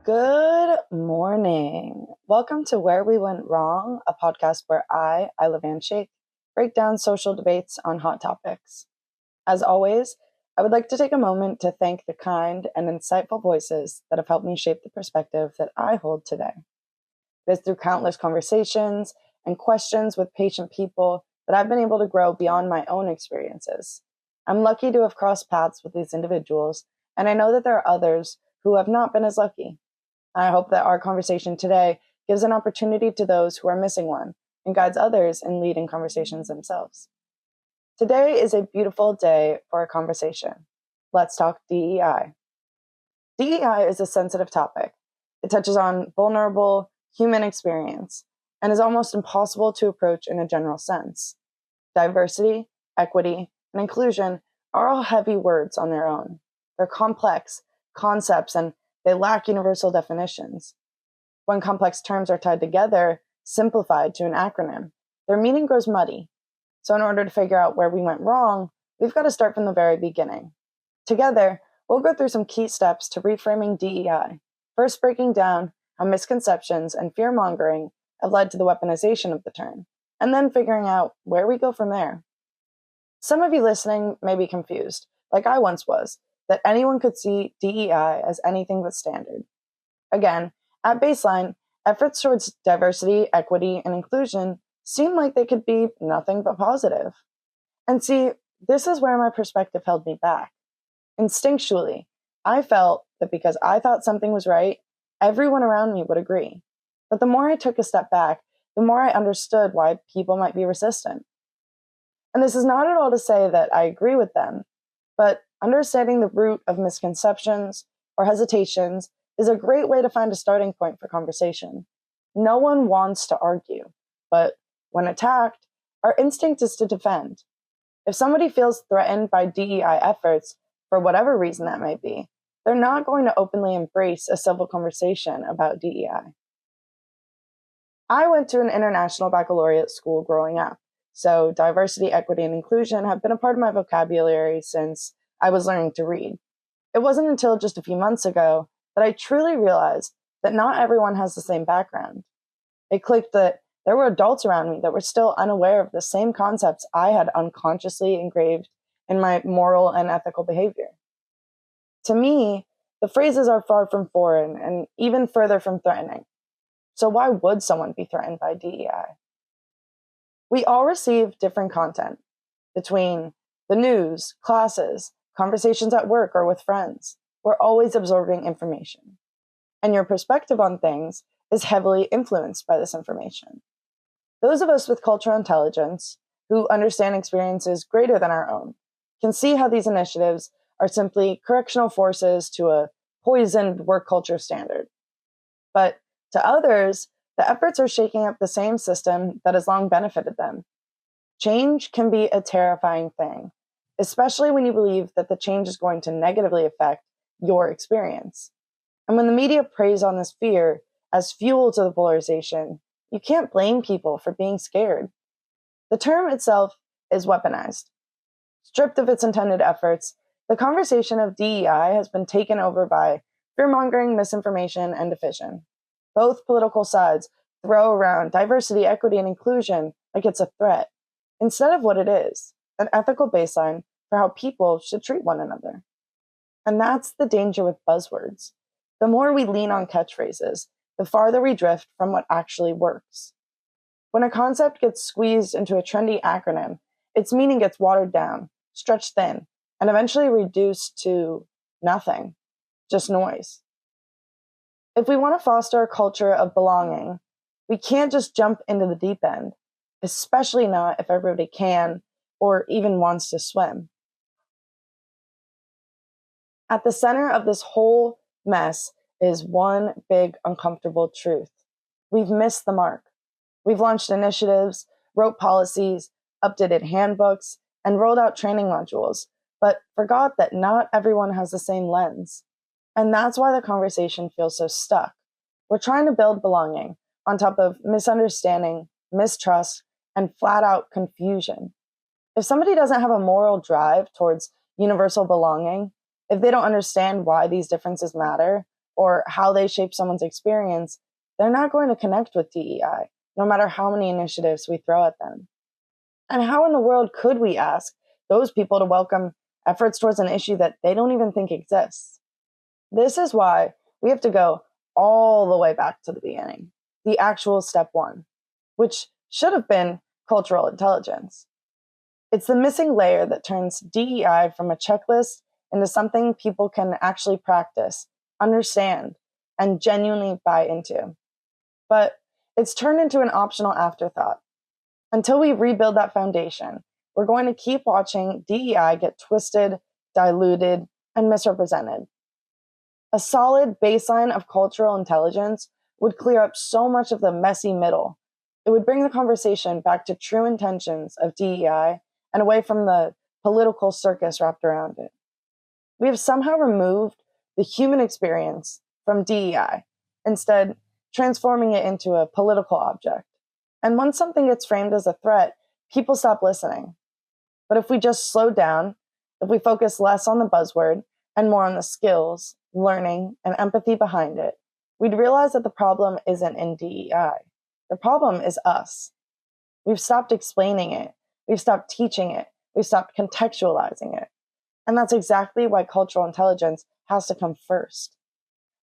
Good morning. Welcome to Where We Went Wrong, a podcast where I Love Handshake, break down social debates on hot topics. As always, I would like to take a moment to thank the kind and insightful voices that have helped me shape the perspective that I hold today. It is through countless conversations and questions with patient people that I've been able to grow beyond my own experiences. I'm lucky to have crossed paths with these individuals, and I know that there are others who have not been as lucky. I hope that our conversation today gives an opportunity to those who are missing one and guides others in leading conversations themselves. Today is a beautiful day for a conversation. Let's talk DEI. DEI is a sensitive topic. It touches on vulnerable human experience and is almost impossible to approach in a general sense. Diversity, equity, and inclusion are all heavy words on their own. They're complex concepts and they lack universal definitions. When complex terms are tied together, simplified to an acronym, their meaning grows muddy. So in order to figure out where we went wrong, we've got to start from the very beginning. Together, we'll go through some key steps to reframing DEI, first breaking down how misconceptions and fear-mongering have led to the weaponization of the term, and then figuring out where we go from there. Some of you listening may be confused, like I once was, that anyone could see DEI as anything but standard. Again, at baseline, efforts towards diversity, equity, and inclusion seem like they could be nothing but positive. And see, this is where my perspective held me back. Instinctually, I felt that because I thought something was right, everyone around me would agree. But the more I took a step back, the more I understood why people might be resistant. And this is not at all to say that I agree with them, but understanding the root of misconceptions or hesitations is a great way to find a starting point for conversation. No one wants to argue, but when attacked, our instinct is to defend. If somebody feels threatened by DEI efforts, for whatever reason that may be, they're not going to openly embrace a civil conversation about DEI. I went to an international baccalaureate school growing up, so diversity, equity, and inclusion have been a part of my vocabulary since I was learning to read. It wasn't until just a few months ago that I truly realized that not everyone has the same background. It clicked that there were adults around me that were still unaware of the same concepts I had unconsciously engraved in my moral and ethical behavior. To me, the phrases are far from foreign and even further from threatening. So why would someone be threatened by DEI? We all receive different content between the news, classes, conversations at work or with friends. We're always absorbing information. And your perspective on things is heavily influenced by this information. Those of us with cultural intelligence, who understand experiences greater than our own, can see how these initiatives are simply correctional forces to a poisoned work culture standard. But to others, the efforts are shaking up the same system that has long benefited them. Change can be a terrifying thing, especially when you believe that the change is going to negatively affect your experience. And when the media preys on this fear as fuel to the polarization, you can't blame people for being scared. The term itself is weaponized. Stripped of its intended efforts, the conversation of DEI has been taken over by fear-mongering, misinformation, and division. Both political sides throw around diversity, equity, and inclusion like it's a threat, instead of what it is, an ethical baseline for how people should treat one another. And that's the danger with buzzwords. The more we lean on catchphrases, the farther we drift from what actually works. When a concept gets squeezed into a trendy acronym, its meaning gets watered down, stretched thin, and eventually reduced to nothing, just noise. If we want to foster a culture of belonging, we can't just jump into the deep end, especially not if everybody can or even wants to swim. At the center of this whole mess is one big uncomfortable truth. We've missed the mark. We've launched initiatives, wrote policies, updated handbooks, and rolled out training modules, but forgot that not everyone has the same lens. And that's why the conversation feels so stuck. We're trying to build belonging on top of misunderstanding, mistrust, and flat out confusion. If somebody doesn't have a moral drive towards universal belonging, if they don't understand why these differences matter, or how they shape someone's experience, they're not going to connect with DEI, no matter how many initiatives we throw at them. And how in the world could we ask those people to welcome efforts towards an issue that they don't even think exists? This is why we have to go all the way back to the beginning, the actual step one, which should have been cultural intelligence. It's the missing layer that turns DEI from a checklist into something people can actually practice, understand, and genuinely buy into. But it's turned into an optional afterthought. Until we rebuild that foundation, we're going to keep watching DEI get twisted, diluted, and misrepresented. A solid baseline of cultural intelligence would clear up so much of the messy middle. It would bring the conversation back to true intentions of DEI and away from the political circus wrapped around it. We have somehow removed the human experience from DEI, instead transforming it into a political object. And once something gets framed as a threat, people stop listening. But if we just slow down, if we focus less on the buzzword and more on the skills, learning, and empathy behind it, we'd realize that the problem isn't in DEI. The problem is us. We've stopped explaining it. We've stopped teaching it. We've stopped contextualizing it. And that's exactly why cultural intelligence has to come first.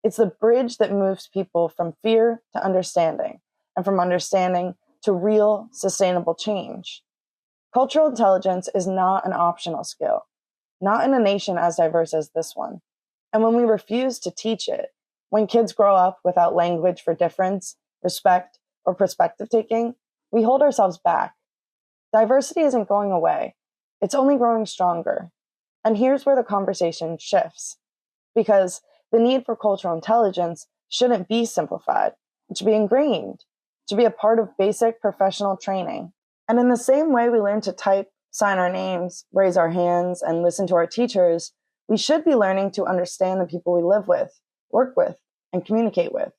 It's the bridge that moves people from fear to understanding, and from understanding to real, sustainable change. Cultural intelligence is not an optional skill, not in a nation as diverse as this one. And when we refuse to teach it, when kids grow up without language for difference, respect, or perspective taking, we hold ourselves back. Diversity isn't going away. It's only growing stronger. And here's where the conversation shifts. Because the need for cultural intelligence shouldn't be simplified. It should be ingrained. It should be a part of basic professional training. And in the same way we learn to type, sign our names, raise our hands, and listen to our teachers, we should be learning to understand the people we live with, work with, and communicate with.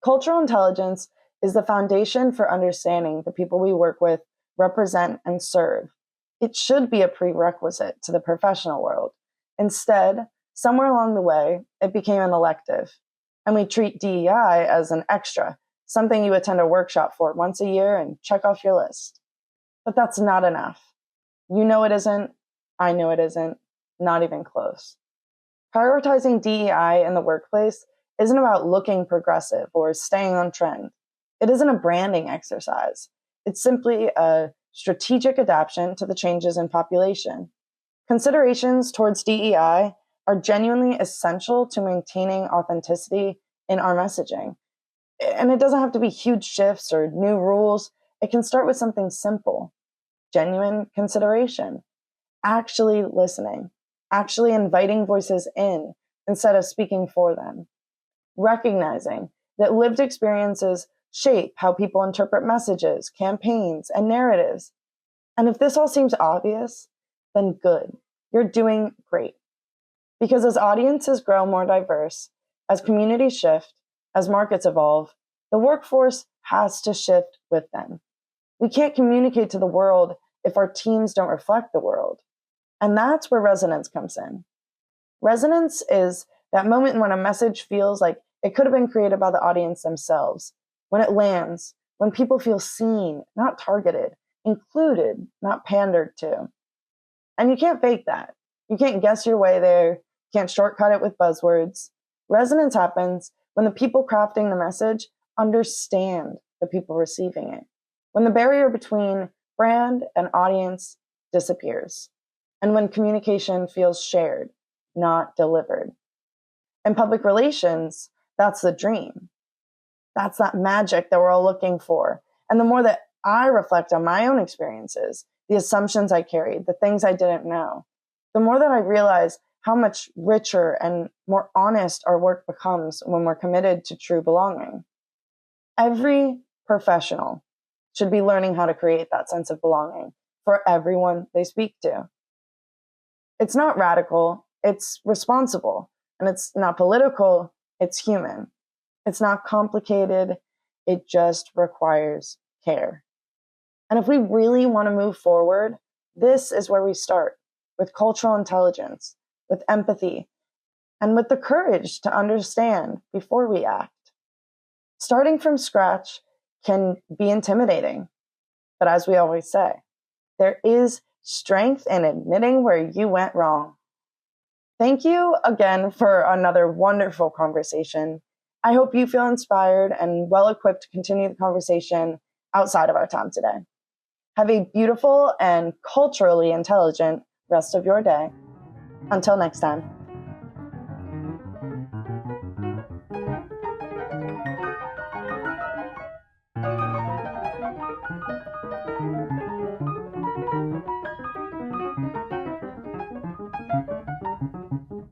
Cultural intelligence is the foundation for understanding the people we work with, represent, and serve. It should be a prerequisite to the professional world. Instead, somewhere along the way, it became an elective, and we treat DEI as an extra, something you attend a workshop for once a year and check off your list. But that's not enough. You know it isn't. I know it isn't. Not even close. Prioritizing DEI in the workplace isn't about looking progressive or staying on trend. It isn't a branding exercise. It's simply a strategic adaptation to the changes in population. Considerations towards DEI are genuinely essential to maintaining authenticity in our messaging. And it doesn't have to be huge shifts or new rules. It can start with something simple, genuine consideration, actually listening, actually inviting voices in instead of speaking for them, recognizing that lived experiences shape how people interpret messages, campaigns, and narratives. And if this all seems obvious, then good. You're doing great. Because as audiences grow more diverse, as communities shift, as markets evolve, the workforce has to shift with them. We can't communicate to the world if our teams don't reflect the world. And that's where resonance comes in. Resonance is that moment when a message feels like it could have been created by the audience themselves, when it lands, when people feel seen, not targeted, included, not pandered to. And you can't fake that. You can't guess your way there. You can't shortcut it with buzzwords. Resonance happens when the people crafting the message understand the people receiving it, when the barrier between brand and audience disappears, and when communication feels shared, not delivered. In public relations, that's the dream. That's that magic that we're all looking for. And the more that I reflect on my own experiences, the assumptions I carried, the things I didn't know, the more that I realize how much richer and more honest our work becomes when we're committed to true belonging. Every professional should be learning how to create that sense of belonging for everyone they speak to. It's not radical, it's responsible, and it's not political, it's human. It's not complicated, it just requires care. And if we really want to move forward, this is where we start, with cultural intelligence, with empathy, and with the courage to understand before we act. Starting from scratch can be intimidating, but as we always say, there is strength in admitting where you went wrong. Thank you again for another wonderful conversation. I hope you feel inspired and well equipped to continue the conversation outside of our time today. Have a beautiful and culturally intelligent rest of your day. Until next time.